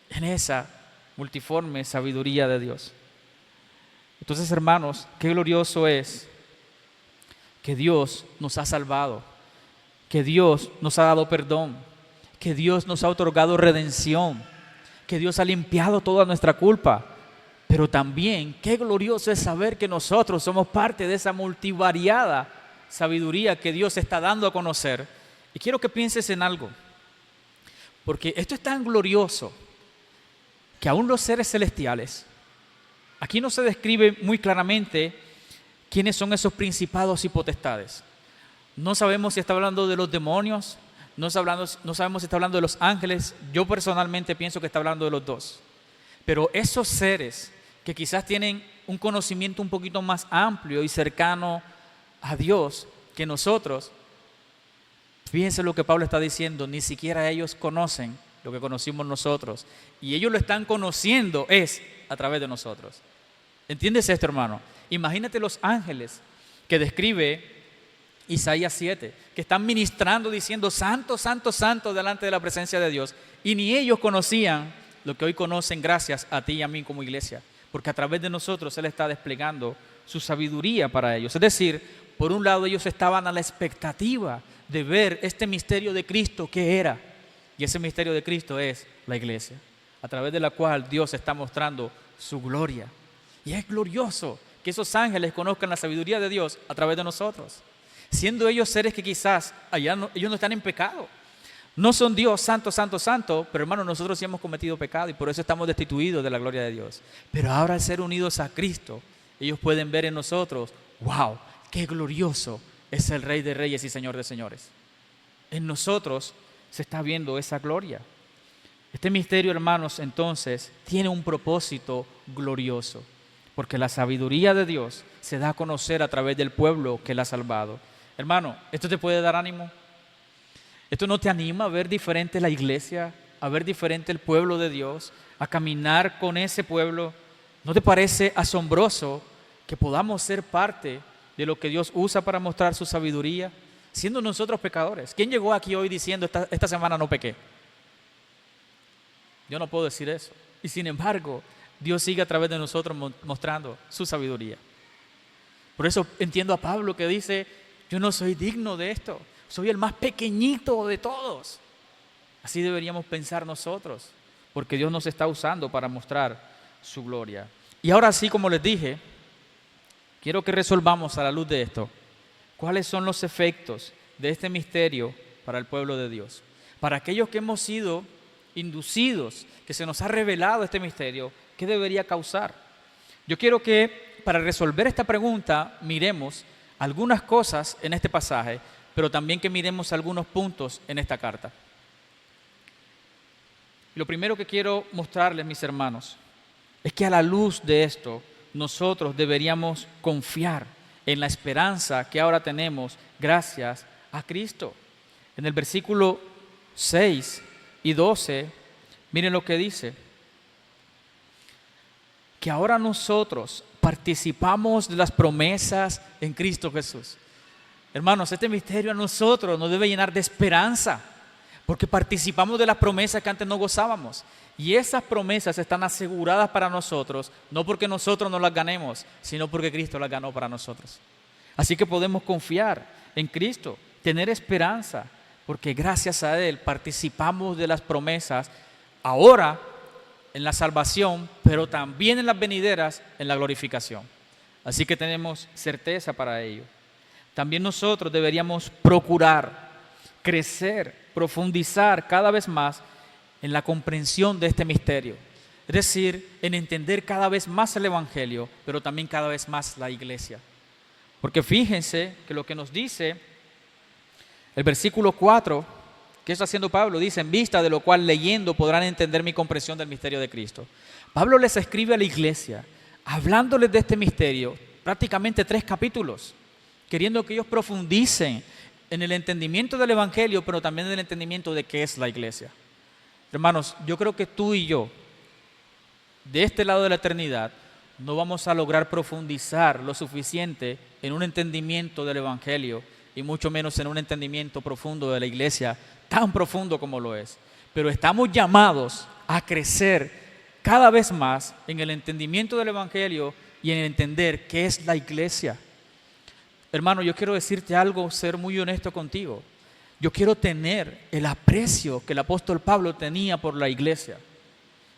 en esa multiforme sabiduría de Dios. Entonces, hermanos, qué glorioso es que Dios nos ha salvado, que Dios nos ha dado perdón, que Dios nos ha otorgado redención, que Dios ha limpiado toda nuestra culpa. Pero también qué glorioso es saber que nosotros somos parte de esa multivariada sabiduría que Dios está dando a conocer. Y quiero que pienses en algo, porque esto es tan glorioso que aún los seres celestiales, aquí no se describe muy claramente quiénes son esos principados y potestades. No sabemos si está hablando de los demonios, no sabemos si está hablando de los ángeles. Yo personalmente pienso que está hablando de los dos. Pero esos seres que quizás tienen un conocimiento un poquito más amplio y cercano a Dios que nosotros, fíjense lo que Pablo está diciendo, ni siquiera ellos conocen lo que conocimos nosotros. Y ellos lo están conociendo es a través de nosotros. ¿Entiendes esto, hermano? Imagínate los ángeles que describe Isaías 7, que están ministrando diciendo santo, santo, santo delante de la presencia de Dios. Y ni ellos conocían lo que hoy conocen gracias a ti y a mí como iglesia. Porque a través de nosotros Él está desplegando su sabiduría para ellos. Es decir, por un lado ellos estaban a la expectativa de ver este misterio de Cristo que era. Y ese misterio de Cristo es la iglesia, a través de la cual Dios está mostrando su gloria. Y es glorioso que esos ángeles conozcan la sabiduría de Dios a través de nosotros. Siendo ellos seres que quizás ellos no están en pecado. No son Dios santo, santo, santo, pero hermanos, nosotros sí hemos cometido pecado y por eso estamos destituidos de la gloria de Dios. Pero ahora al ser unidos a Cristo, ellos pueden ver en nosotros, wow, qué glorioso es el Rey de Reyes y Señor de Señores. En nosotros se está viendo esa gloria. Este misterio, hermanos, entonces, tiene un propósito glorioso, porque la sabiduría de Dios se da a conocer a través del pueblo que Él ha salvado. Hermano, ¿esto te puede dar ánimo? ¿Esto no te anima a ver diferente la iglesia, a ver diferente el pueblo de Dios, a caminar con ese pueblo? ¿No te parece asombroso que podamos ser parte de lo que Dios usa para mostrar su sabiduría, siendo nosotros pecadores? ¿Quién llegó aquí hoy diciendo esta semana no pequé? Yo no puedo decir eso. Y sin embargo, Dios sigue a través de nosotros mostrando su sabiduría. Por eso entiendo a Pablo que dice, yo no soy digno de esto, soy el más pequeñito de todos. Así deberíamos pensar nosotros, porque Dios nos está usando para mostrar su gloria. Y ahora sí, como les dije, quiero que resolvamos a la luz de esto, cuáles son los efectos de este misterio para el pueblo de Dios. Para aquellos que hemos sido inducidos, que se nos ha revelado este misterio, ¿qué debería causar? Yo quiero que para resolver esta pregunta miremos algunas cosas en este pasaje, pero también que miremos algunos puntos en esta carta. Lo primero que quiero mostrarles, mis hermanos, es que a la luz de esto, nosotros deberíamos confiar en la esperanza que ahora tenemos gracias a Cristo. En el versículo 6 y 12, miren lo que dice. Que ahora nosotros participamos de las promesas en Cristo Jesús. Hermanos, este misterio a nosotros nos debe llenar de esperanza, porque participamos de las promesas que antes no gozábamos. Y esas promesas están aseguradas para nosotros, no porque nosotros no las ganemos, sino porque Cristo las ganó para nosotros. Así que podemos confiar en Cristo, tener esperanza, porque gracias a Él participamos de las promesas ahora en la salvación, pero también en las venideras, en la glorificación. Así que tenemos certeza para ello. También nosotros deberíamos procurar crecer, profundizar cada vez más en la comprensión de este misterio. Es decir, en entender cada vez más el Evangelio, pero también cada vez más la iglesia. Porque fíjense que lo que nos dice el versículo 4, ¿qué está haciendo Pablo? Dice, en vista de lo cual leyendo podrán entender mi comprensión del misterio de Cristo. Pablo les escribe a la iglesia, hablándoles de este misterio, prácticamente 3 capítulos. queriendo que ellos profundicen en el entendimiento del Evangelio, pero también en el entendimiento de qué es la iglesia. Hermanos, yo creo que tú y yo, de este lado de la eternidad, no vamos a lograr profundizar lo suficiente en un entendimiento del Evangelio y mucho menos en un entendimiento profundo de la iglesia, tan profundo como lo es. Pero estamos llamados a crecer cada vez más en el entendimiento del Evangelio y en entender qué es la iglesia. Hermano, yo quiero decirte algo, ser muy honesto contigo. Yo quiero tener el aprecio que el apóstol Pablo tenía por la iglesia,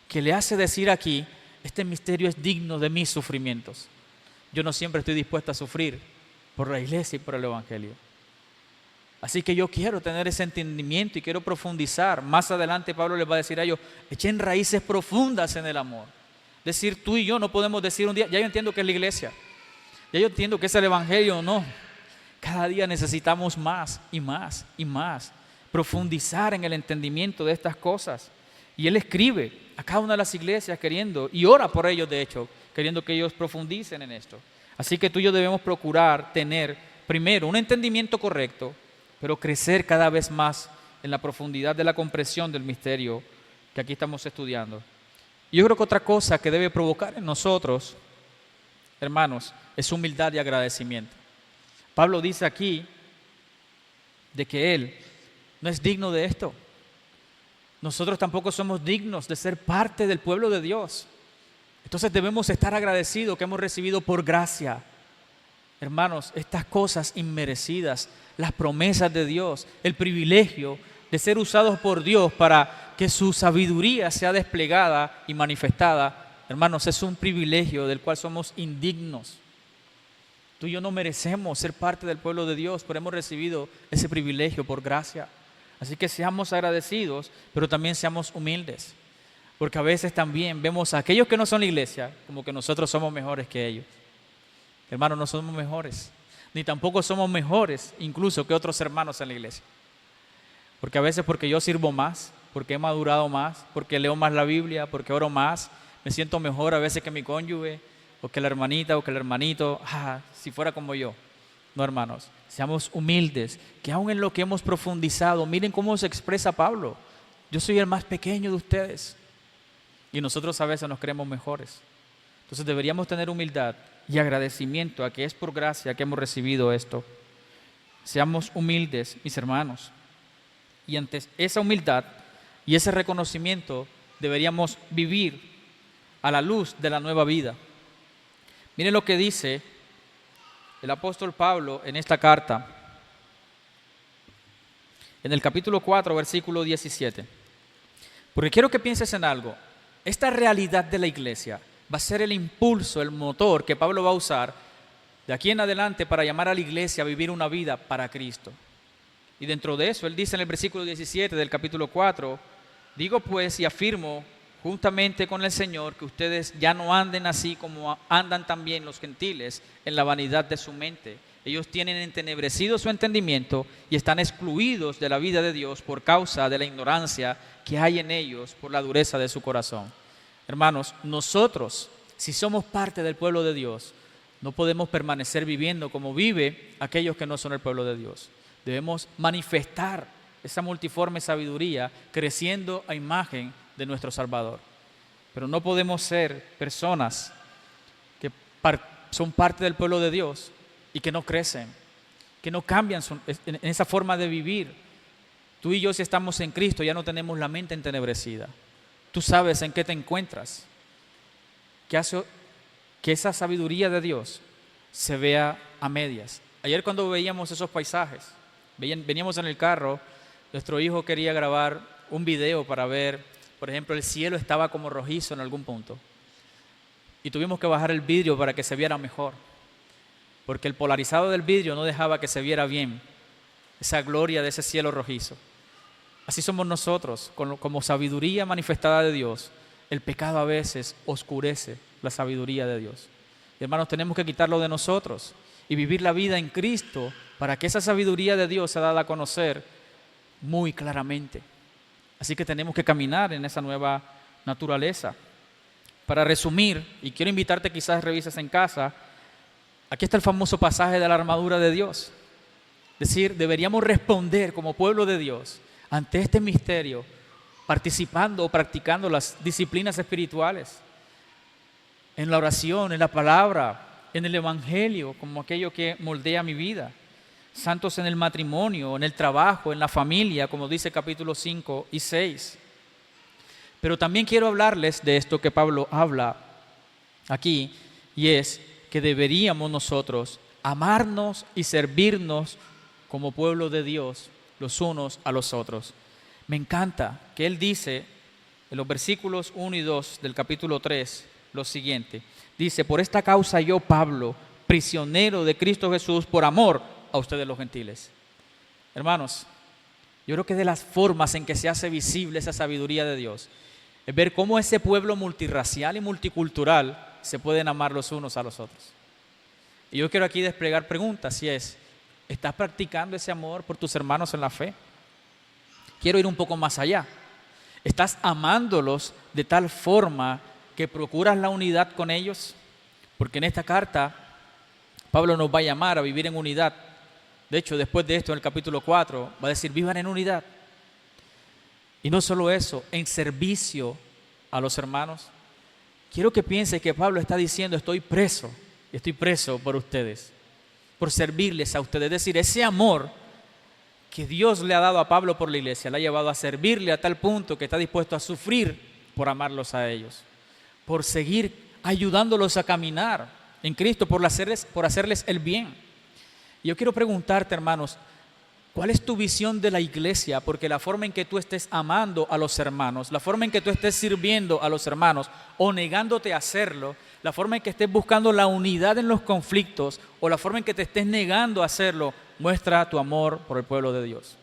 que le hace decir aquí, este misterio es digno de mis sufrimientos. Yo no siempre estoy dispuesto a sufrir por la iglesia y por el Evangelio. Así que yo quiero tener ese entendimiento y quiero profundizar. Más adelante Pablo les va a decir a ellos, echen raíces profundas en el amor. Es decir, tú y yo no podemos decir un día, ya yo entiendo que es la iglesia, ya yo entiendo que es el Evangelio, no. Cada día necesitamos más y más y más profundizar en el entendimiento de estas cosas. Y él escribe a cada una de las iglesias queriendo, y ora por ellos de hecho, queriendo que ellos profundicen en esto. Así que tú y yo debemos procurar tener primero un entendimiento correcto, pero crecer cada vez más en la profundidad de la comprensión del misterio que aquí estamos estudiando. Y yo creo que otra cosa que debe provocar en nosotros, hermanos, es humildad y agradecimiento. Pablo dice aquí de que él no es digno de esto. Nosotros tampoco somos dignos de ser parte del pueblo de Dios. Entonces debemos estar agradecidos que hemos recibido por gracia. Hermanos, estas cosas inmerecidas, las promesas de Dios, el privilegio de ser usados por Dios para que su sabiduría sea desplegada y manifestada, hermanos, es un privilegio del cual somos indignos. Tú y yo no merecemos ser parte del pueblo de Dios, pero hemos recibido ese privilegio por gracia. Así que seamos agradecidos, pero también seamos humildes. Porque a veces también vemos a aquellos que no son la iglesia como que nosotros somos mejores que ellos. Hermanos, no somos mejores, ni tampoco somos mejores incluso que otros hermanos en la iglesia. Porque a veces porque yo sirvo más, porque he madurado más, porque leo más la Biblia, porque oro más, me siento mejor a veces que mi cónyuge, o que la hermanita, o que el hermanito, si fuera como yo. No, hermanos, seamos humildes, que aún en lo que hemos profundizado, miren cómo se expresa Pablo. Yo soy el más pequeño de ustedes. Y nosotros a veces nos creemos mejores. Entonces deberíamos tener humildad y agradecimiento a que es por gracia que hemos recibido esto. Seamos humildes, mis hermanos. Y ante esa humildad y ese reconocimiento deberíamos vivir a la luz de la nueva vida. Miren lo que dice el apóstol Pablo en esta carta, en el capítulo 4, versículo 17. Porque quiero que pienses en algo. Esta realidad de la iglesia va a ser el impulso, el motor que Pablo va a usar de aquí en adelante para llamar a la iglesia a vivir una vida para Cristo. Y dentro de eso, él dice en el versículo 17 del capítulo 4, digo pues y afirmo juntamente con el Señor que ustedes ya no anden así como andan también los gentiles en la vanidad de su mente. Ellos tienen entenebrecido su entendimiento y están excluidos de la vida de Dios por causa de la ignorancia que hay en ellos por la dureza de su corazón. Hermanos, nosotros, si somos parte del pueblo de Dios, no podemos permanecer viviendo como vive aquellos que no son el pueblo de Dios. Debemos manifestar esa multiforme sabiduría creciendo a imagen de nuestro Salvador. Pero no podemos ser personas que son parte del pueblo de Dios y que no crecen, que no cambian en esa forma de vivir. Tú y yo, si estamos en Cristo, ya no tenemos la mente entenebrecida. Tú sabes en qué te encuentras, que hace que esa sabiduría de Dios se vea a medias. Ayer cuando veíamos esos paisajes, veníamos en el carro, nuestro hijo quería grabar un video para ver, por ejemplo, el cielo estaba como rojizo en algún punto y tuvimos que bajar el vidrio para que se viera mejor, porque el polarizado del vidrio no dejaba que se viera bien esa gloria de ese cielo rojizo. Así somos nosotros, como sabiduría manifestada de Dios. El pecado a veces oscurece la sabiduría de Dios. Y hermanos, tenemos que quitarlo de nosotros y vivir la vida en Cristo para que esa sabiduría de Dios sea dada a conocer muy claramente. Así que tenemos que caminar en esa nueva naturaleza. Para resumir, y quiero invitarte quizás revises en casa, Aquí está el famoso pasaje de la armadura de Dios. Es decir, deberíamos responder como pueblo de Dios ante este misterio, participando o practicando las disciplinas espirituales, en la oración, en la palabra, en el evangelio, como aquello que moldea mi vida. Santos en el matrimonio, en el trabajo, en la familia, como dice capítulo 5 y 6. Pero también quiero hablarles de esto que Pablo habla aquí, y es que deberíamos nosotros amarnos y servirnos como pueblo de Dios los unos a los otros. Me encanta que él dice en los versículos 1 y 2 del capítulo 3 lo siguiente. Dice: por esta causa yo, Pablo, prisionero de Cristo Jesús, por amor a ustedes los gentiles. Hermanos, yo creo que de las formas en que se hace visible esa sabiduría de Dios es ver cómo ese pueblo multirracial y multicultural se pueden amar los unos a los otros. Y yo quiero aquí desplegar preguntas, y es: ¿estás practicando ese amor por tus hermanos en la fe? Quiero ir un poco más allá. ¿Estás amándolos de tal forma que procuras la unidad con ellos? Porque en esta carta Pablo nos va a llamar a vivir en unidad. De hecho, después de esto, en el capítulo 4, va a decir: vivan en unidad. Y no solo eso, en servicio a los hermanos. Quiero que piense que Pablo está diciendo: estoy preso por ustedes, por servirles a ustedes. Es decir, ese amor que Dios le ha dado a Pablo por la iglesia, le ha llevado a servirle a tal punto que está dispuesto a sufrir por amarlos a ellos, por seguir ayudándolos a caminar en Cristo, por hacerles el bien. Y yo quiero preguntarte, hermanos, ¿cuál es tu visión de la iglesia? Porque la forma en que tú estés amando a los hermanos, la forma en que tú estés sirviendo a los hermanos o negándote a hacerlo, la forma en que estés buscando la unidad en los conflictos o la forma en que te estés negando a hacerlo, muestra tu amor por el pueblo de Dios.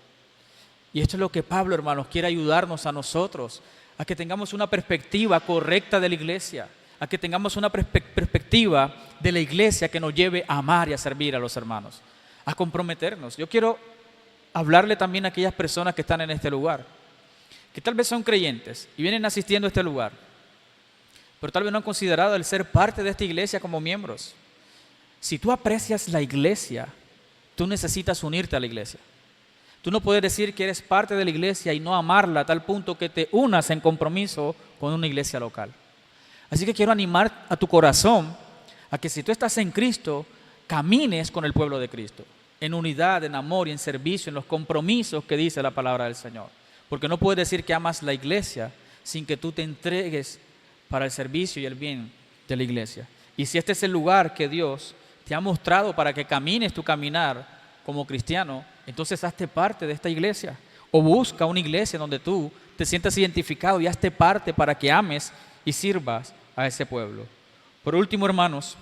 Y esto es lo que Pablo, hermanos, quiere ayudarnos a nosotros, a que tengamos una perspectiva correcta de la iglesia, a que tengamos una perspectiva de la iglesia que nos lleve a amar y a servir a los hermanos, a comprometernos. Yo quiero hablarle también a aquellas personas que están en este lugar, que tal vez son creyentes y vienen asistiendo a este lugar, pero tal vez no han considerado el ser parte de esta iglesia como miembros. Si tú aprecias la iglesia, tú necesitas unirte a la iglesia. Tú no puedes decir que eres parte de la iglesia y no amarla a tal punto que te unas en compromiso con una iglesia local. Así que quiero animar a tu corazón a que si tú estás en Cristo, camines con el pueblo de Cristo, en unidad, en amor y en servicio, en los compromisos que dice la palabra del Señor. Porque no puedes decir que amas la iglesia sin que tú te entregues para el servicio y el bien de la iglesia. Y si este es el lugar que Dios te ha mostrado para que camines tu caminar como cristiano, entonces hazte parte de esta iglesia. O busca una iglesia donde tú te sientas identificado y hazte parte para que ames y sirvas a ese pueblo. Por último, hermanos,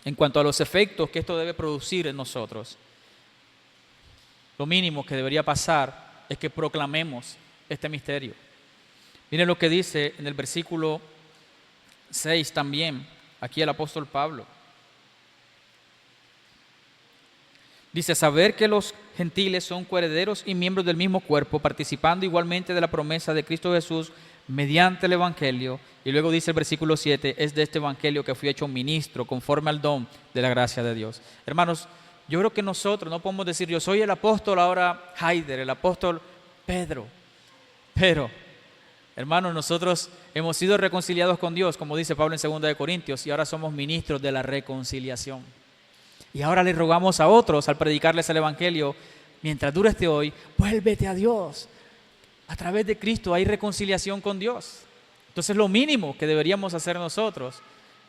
en cuanto a los efectos que esto debe producir en nosotros, lo mínimo que debería pasar es que proclamemos este misterio. Miren lo que dice en el versículo 6 también, aquí el apóstol Pablo. Dice: saber que los gentiles son coherederos y miembros del mismo cuerpo, participando igualmente de la promesa de Cristo Jesús mediante el evangelio. Y luego dice el versículo 7: es de este evangelio que fui hecho ministro conforme al don de la gracia de Dios. Hermanos, yo creo que nosotros no podemos decir: yo soy el apóstol ahora Haider, el apóstol Pedro. Pero, hermanos, nosotros hemos sido reconciliados con Dios, como dice Pablo en 2 de Corintios, y ahora somos ministros de la reconciliación. Y ahora le rogamos a otros, al predicarles el evangelio: mientras dure este hoy, vuélvete a Dios. A través de Cristo hay reconciliación con Dios. Entonces lo mínimo que deberíamos hacer nosotros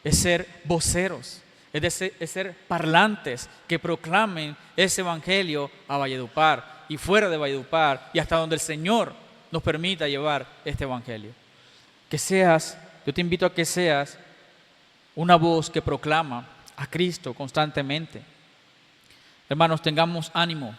es ser voceros, es ser parlantes que proclamen ese evangelio a Valledupar y fuera de Valledupar y hasta donde el Señor nos permita llevar este evangelio. Yo te invito a que seas una voz que proclama a Cristo constantemente. Hermanos, tengamos ánimo,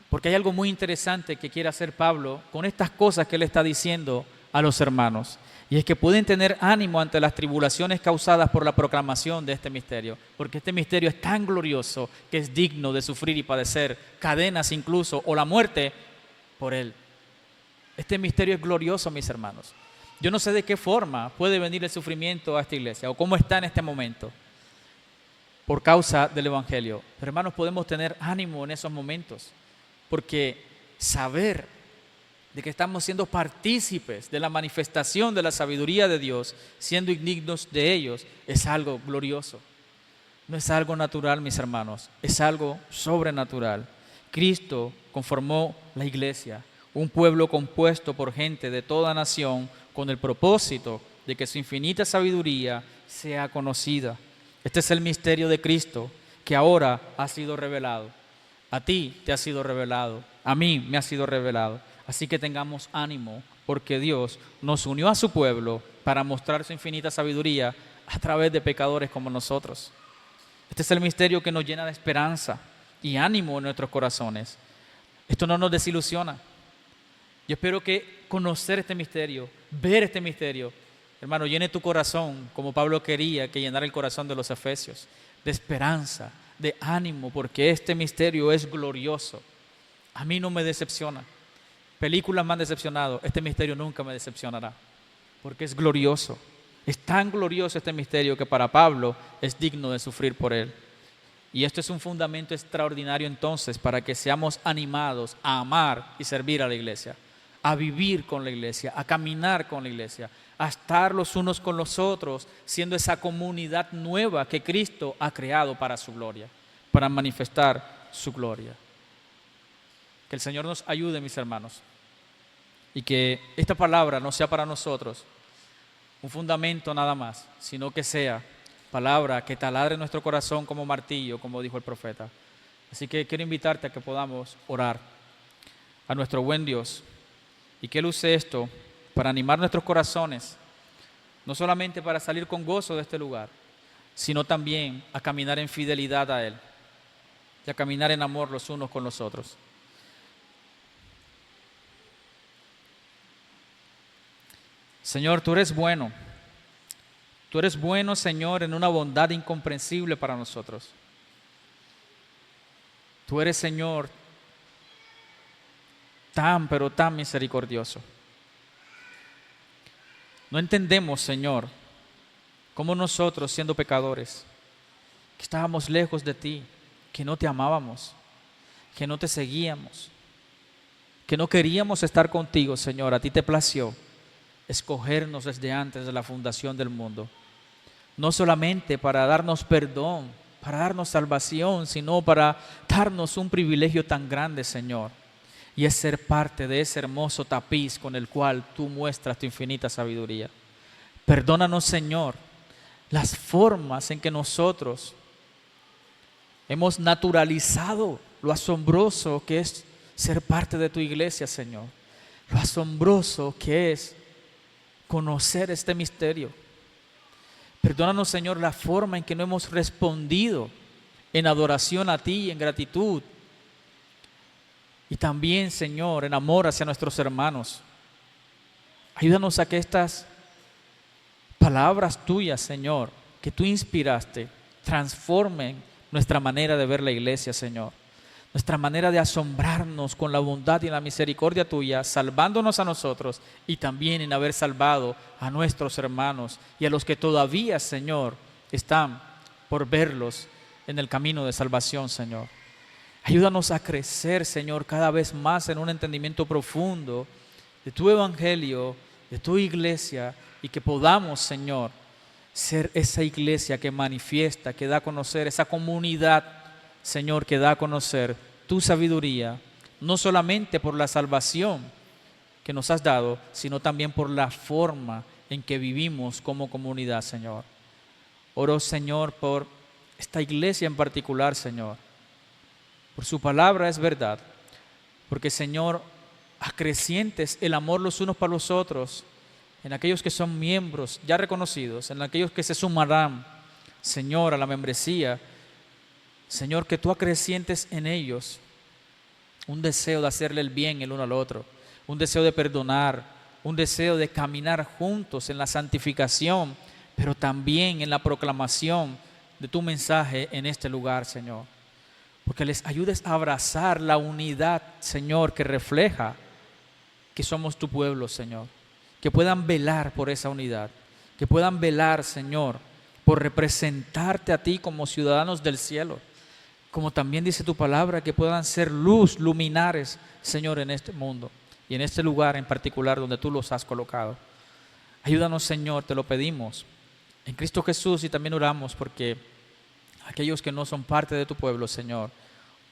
porque hay algo muy interesante que quiere hacer Pablo con estas cosas que él está diciendo a los hermanos, y es que pueden tener ánimo ante las tribulaciones causadas por la proclamación de este misterio, porque este misterio es tan glorioso que es digno de sufrir y padecer cadenas incluso o la muerte por él. Este misterio es glorioso, mis hermanos. Yo no sé de qué forma puede venir el sufrimiento a esta iglesia o cómo está en este momento. por causa del Evangelio. Pero hermanos, podemos tener ánimo en esos momentos, porque saber de que estamos siendo partícipes de la manifestación de la sabiduría de Dios, siendo indignos de ellos, es algo glorioso. No es algo natural, mis hermanos, es algo sobrenatural. Cristo conformó la iglesia, un pueblo compuesto por gente de toda nación, con el propósito de que su infinita sabiduría sea conocida. Este es el misterio de Cristo, que ahora ha sido revelado. A ti te ha sido revelado, a mí me ha sido revelado. Así que tengamos ánimo, porque Dios nos unió a su pueblo para mostrar su infinita sabiduría a través de pecadores como nosotros. Este es el misterio que nos llena de esperanza y ánimo en nuestros corazones. Esto no nos desilusiona. Yo espero que conocer este misterio, ver este misterio, hermano, llene tu corazón como Pablo quería que llenara el corazón de los efesios, de esperanza, de ánimo, porque este misterio es glorioso. A mí no me decepciona. Películas me han decepcionado, este misterio nunca me decepcionará, porque es glorioso. Es tan glorioso este misterio que para Pablo es digno de sufrir por él. Y esto es un fundamento extraordinario entonces para que seamos animados a amar y servir a la iglesia, a vivir con la iglesia, a caminar con la iglesia, a estar los unos con los otros, siendo esa comunidad nueva que Cristo ha creado para su gloria, para manifestar su gloria. Que el Señor nos ayude, mis hermanos, y que esta palabra no sea para nosotros un fundamento nada más, sino que sea palabra que taladre nuestro corazón como martillo, como dijo el profeta. Así que quiero invitarte a que podamos orar a nuestro buen Dios y que Él use esto para animar nuestros corazones, no solamente para salir con gozo de este lugar, sino también a caminar en fidelidad a Él y a caminar en amor los unos con los otros. Señor, tú eres bueno. Tú eres bueno, Señor, en una bondad incomprensible para nosotros. Tú eres, Señor, tan, pero tan misericordioso. No entendemos, Señor, cómo nosotros, siendo pecadores, que estábamos lejos de ti, que no te amábamos, que no te seguíamos, que no queríamos estar contigo, Señor, a ti te plació escogernos desde antes de la fundación del mundo. No solamente para darnos perdón, para darnos salvación, sino para darnos un privilegio tan grande, Señor, y es ser parte de ese hermoso tapiz con el cual tú muestras tu infinita sabiduría. Perdónanos, Señor, las formas en que nosotros hemos naturalizado lo asombroso que es ser parte de tu iglesia, Señor. Lo asombroso que es conocer este misterio. Perdónanos, Señor, la forma en que no hemos respondido en adoración a ti y en gratitud. Y también, Señor, en amor hacia nuestros hermanos. Ayúdanos a que estas palabras tuyas, Señor, que tú inspiraste, transformen nuestra manera de ver la iglesia, Señor. Nuestra manera de asombrarnos con la bondad y la misericordia tuya, salvándonos a nosotros y también en haber salvado a nuestros hermanos y a los que todavía, Señor, están por verlos en el camino de salvación, Señor. Ayúdanos a crecer, Señor, cada vez más en un entendimiento profundo de tu evangelio, de tu iglesia, y que podamos, Señor, ser esa iglesia que manifiesta, que da a conocer, esa comunidad, Señor, que da a conocer tu sabiduría, no solamente por la salvación que nos has dado, sino también por la forma en que vivimos como comunidad, Señor. Oro, Señor, por esta iglesia en particular, Señor. Por su palabra es verdad, porque, Señor, acrecientes el amor los unos para los otros, en aquellos que son miembros ya reconocidos, en aquellos que se sumarán, Señor, a la membresía. Señor, que tú acrecientes en ellos un deseo de hacerle el bien el uno al otro, un deseo de perdonar, un deseo de caminar juntos en la santificación, pero también en la proclamación de tu mensaje en este lugar, Señor. Porque les ayudes a abrazar la unidad, Señor, que refleja que somos tu pueblo, Señor. Que puedan velar por esa unidad, que puedan velar, Señor, por representarte a ti como ciudadanos del cielo. Como también dice tu palabra, que puedan ser luz, luminares, Señor, en este mundo y en este lugar en particular donde tú los has colocado. Ayúdanos, Señor, te lo pedimos en Cristo Jesús, y también oramos porque aquellos que no son parte de tu pueblo, Señor,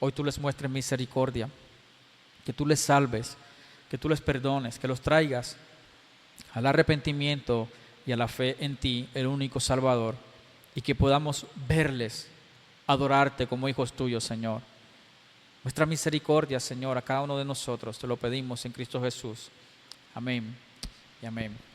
hoy tú les muestres misericordia, que tú les salves, que tú les perdones, que los traigas al arrepentimiento y a la fe en ti, el único Salvador, y que podamos verles adorarte como hijos tuyos, Señor. Nuestra misericordia, Señor, a cada uno de nosotros, te lo pedimos en Cristo Jesús. Amén y amén.